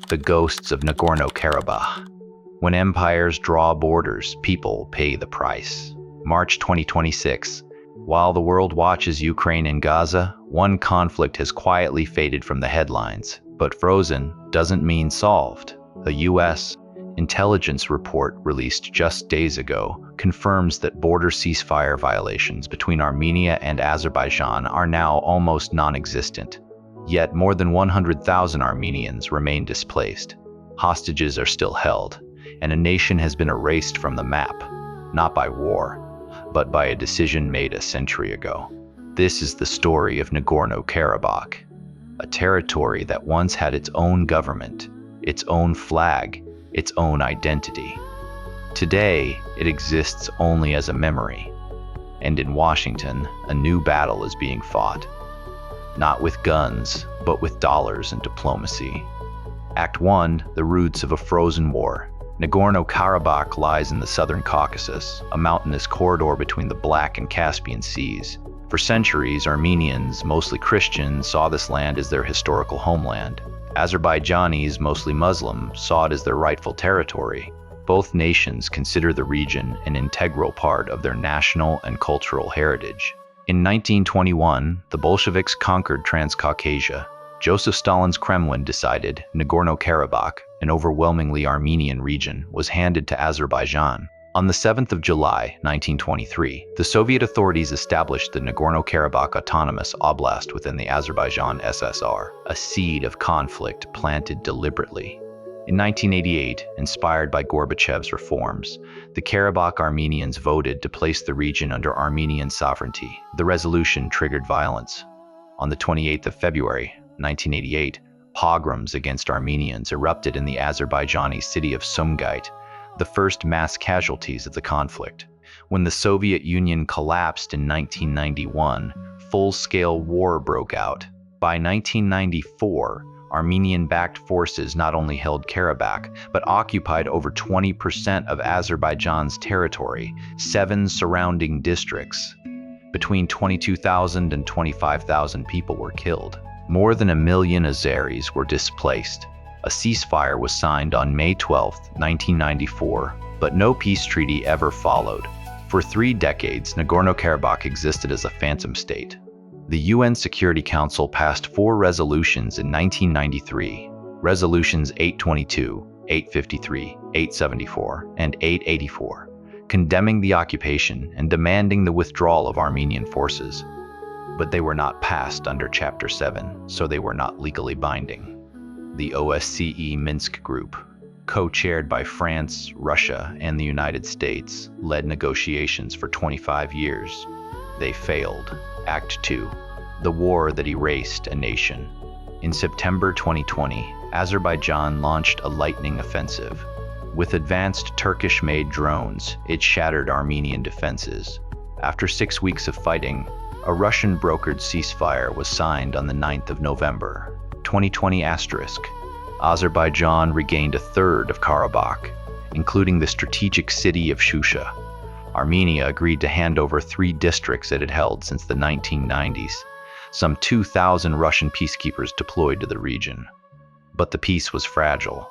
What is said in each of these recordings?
The ghosts of Nagorno Karabakh. When empires draw borders, people pay the price. March 2026. While the world watches Ukraine and Gaza, one conflict has quietly faded from the headlines. But frozen doesn't mean solved. A U.S. intelligence report released just days ago confirms that border ceasefire violations between Armenia and Azerbaijan are now almost non-existent. Yet more than 100,000 Armenians remain displaced. Hostages are still held, and a nation has been erased from the map, not by war, but by a decision made a century ago. This is the story of Nagorno Karabakh, a territory that once had its own government, its own flag, its own identity. Today, it exists only as a memory. And in Washington, a new battle is being fought. Not with guns, but with dollars and diplomacy. Act 1, the roots of a frozen war. Nagorno Karabakh lies in the southern Caucasus, a mountainous corridor between the Black and Caspian Seas. For centuries, Armenians, mostly Christian, saw this land as their historical homeland. Azerbaijanis, mostly Muslim, saw it as their rightful territory. Both nations consider the region an integral part of their national and cultural heritage. In 1921, the Bolsheviks conquered Transcaucasia. Joseph Stalin's Kremlin decided Nagorno Karabakh, an overwhelmingly Armenian region, was handed to Azerbaijan. On the 7th of July, 1923, the Soviet authorities established the Nagorno Karabakh Autonomous Oblast within the Azerbaijan SSR, a seed of conflict planted deliberately. In 1988, inspired by Gorbachev's reforms, the Karabakh Armenians voted to place the region under Armenian sovereignty. The resolution triggered violence. On the 28th of February, 1988, pogroms against Armenians erupted in the Azerbaijani city of Sumgait, the first mass casualties of the conflict. When the Soviet Union collapsed in 1991, full-scale war broke out. By 1994, Armenian-backed forces not only held Karabakh, but occupied over 20% of Azerbaijan's territory, 7 surrounding districts. Between 22,000 and 25,000 people were killed. More than 1 million Azeris were displaced. A ceasefire was signed on May 12, 1994, but no peace treaty ever followed. For 3 decades, Nagorno-Karabakh existed as a phantom state. The UN Security Council passed 4 resolutions in 1993, Resolutions 822, 853, 874, and 884, condemning the occupation and demanding the withdrawal of Armenian forces. But they were not passed under Chapter 7, so they were not legally binding. The OSCE Minsk Group, co-chaired by France, Russia, and the United States, led negotiations for 25 years. They failed. Act 2, the war that erased a nation. In September 2020, Azerbaijan launched a lightning offensive. With advanced Turkish-made drones, it shattered Armenian defenses. After 6 weeks of fighting, a Russian-brokered ceasefire was signed on the 9th of November, 2020 *. Azerbaijan regained a third of Karabakh, including the strategic city of Shusha. Armenia agreed to hand over 3 districts it had held since the 1990s. Some 2,000 Russian peacekeepers deployed to the region. But the peace was fragile.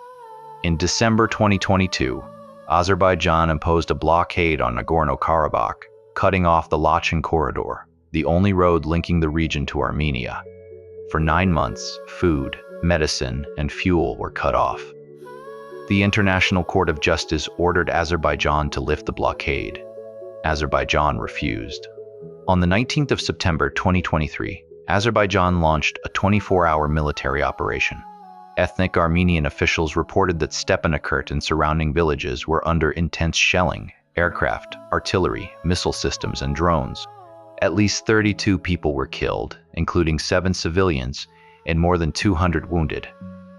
In December 2022, Azerbaijan imposed a blockade on Nagorno Karabakh, cutting off the Lachin Corridor, the only road linking the region to Armenia. For 9 months, food, medicine, and fuel were cut off. The International Court of Justice ordered Azerbaijan to lift the blockade. Azerbaijan refused. On the 19th of September 2023, Azerbaijan launched a 24-hour military operation. Ethnic Armenian officials reported that Stepanakert and surrounding villages were under intense shelling, aircraft, artillery, missile systems, and drones. At least 32 people were killed, including 7 civilians, and more than 200 wounded.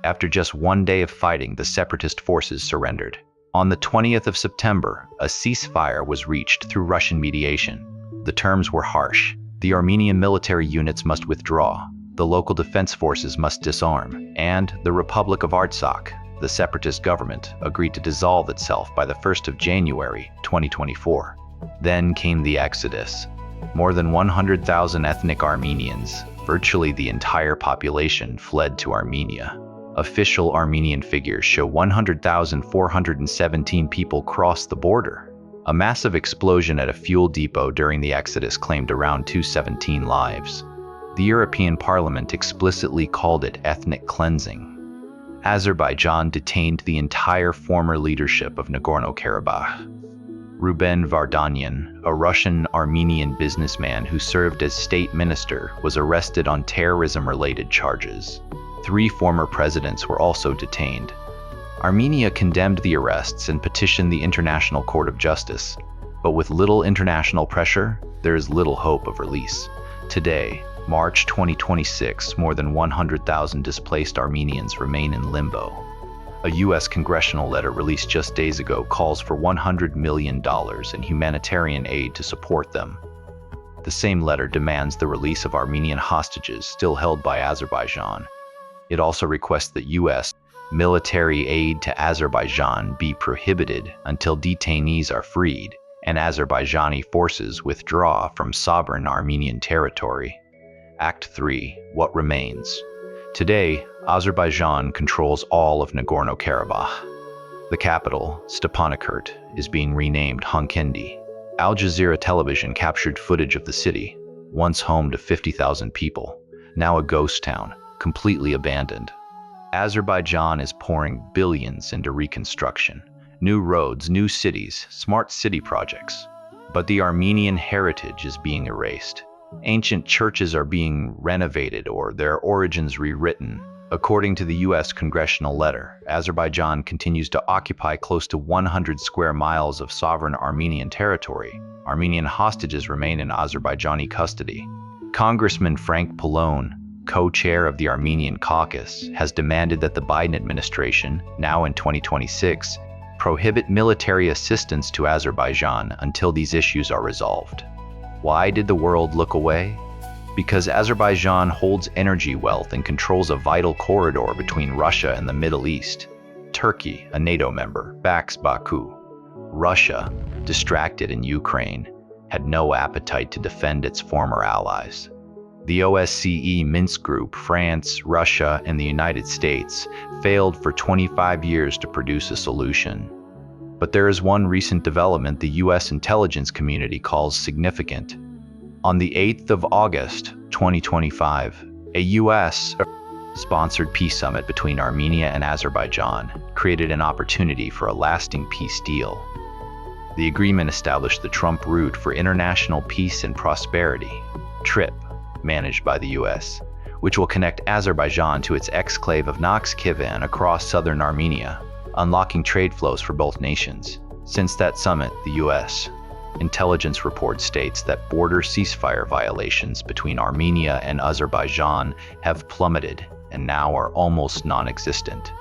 After just 1 day of fighting, the separatist forces surrendered. On the 20th of September, a ceasefire was reached through Russian mediation. The terms were harsh. The Armenian military units must withdraw, the local defense forces must disarm, and the Republic of Artsakh, the separatist government, agreed to dissolve itself by the 1st of January 2024. Then came the exodus. More than 100,000 ethnic Armenians, virtually the entire population, fled to Armenia. Official Armenian figures show 100,417 people crossed the border. A massive explosion at a fuel depot during the exodus claimed around 217 lives. The European Parliament explicitly called it ethnic cleansing. Azerbaijan detained the entire former leadership of Nagorno Karabakh. Ruben Vardanyan, a Russian-Armenian businessman who served as state minister, was arrested on terrorism-related charges. 3 former presidents were also detained. Armenia condemned the arrests and petitioned the International Court of Justice, but with little international pressure, there is little hope of release. Today, March 2026, more than 100,000 displaced Armenians remain in limbo. A U.S. congressional letter released just days ago calls for $100 million in humanitarian aid to support them. The same letter demands the release of Armenian hostages still held by Azerbaijan. It also requests that U.S. military aid to Azerbaijan be prohibited until detainees are freed and Azerbaijani forces withdraw from sovereign Armenian territory. Act 3. What remains? Today, Azerbaijan controls all of Nagorno Karabakh. The capital, Stepanakert, is being renamed Hankendi. Al Jazeera television captured footage of the city, once home to 50,000 people, now a ghost town, completely abandoned. Azerbaijan is pouring billions into reconstruction. New roads, new cities, smart city projects. But the Armenian heritage is being erased. Ancient churches are being renovated or their origins rewritten. According to the U.S. congressional letter, Azerbaijan continues to occupy close to 100 square miles of sovereign Armenian territory. Armenian hostages remain in Azerbaijani custody. Congressman Frank Pallone, co-chair of the Armenian caucus, has demanded that the Biden administration, now in 2026, prohibit military assistance to Azerbaijan until these issues are resolved. Why did the world look away? Because Azerbaijan holds energy wealth and controls a vital corridor between Russia and the Middle East. Turkey, a NATO member, backs Baku. Russia, distracted in Ukraine, had no appetite to defend its former allies. The OSCE Minsk Group, France, Russia, and the United States failed for 25 years to produce a solution. But there is one recent development the U.S. intelligence community calls significant. On the 8th of August, 2025, a U.S.-sponsored peace summit between Armenia and Azerbaijan created an opportunity for a lasting peace deal. The agreement established the Trump Route for International Peace and Prosperity, TRIP, managed by the U.S., which will connect Azerbaijan to its exclave of Nakhchivan across southern Armenia, unlocking trade flows for both nations. Since that summit, the U.S. intelligence report states that border ceasefire violations between Armenia and Azerbaijan have plummeted and now are almost non-existent.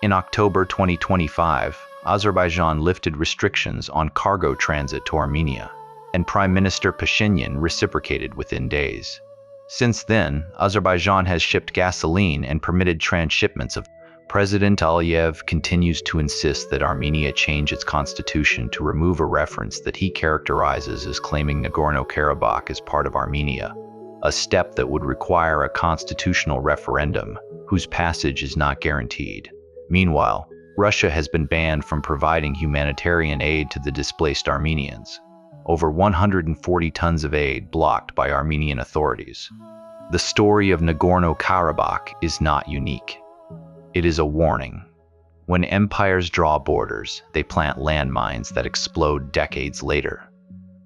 In October 2025, Azerbaijan lifted restrictions on cargo transit to Armenia, and Prime Minister Pashinyan reciprocated within days. Since then, Azerbaijan has shipped gasoline and permitted transshipments of. President Aliyev continues to insist that Armenia change its constitution to remove a reference that he characterizes as claiming Nagorno-Karabakh as part of Armenia, a step that would require a constitutional referendum whose passage is not guaranteed. Meanwhile, Russia has been banned from providing humanitarian aid to the displaced Armenians. Over 140 tons of aid blocked by Armenian authorities. The story of Nagorno-Karabakh is not unique. It is a warning. When empires draw borders, they plant landmines that explode decades later.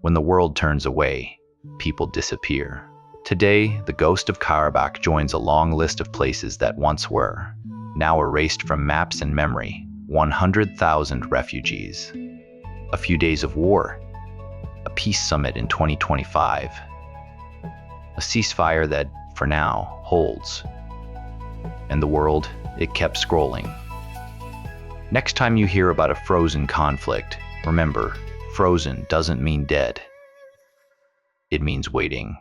When the world turns away, people disappear. Today, the ghost of Karabakh joins a long list of places that once were, now erased from maps and memory. 100,000 refugees. A few days of war. A peace summit in 2025. A ceasefire that, for now, holds. And the world, it kept scrolling. Next time you hear about a frozen conflict, remember, frozen doesn't mean dead. It means waiting.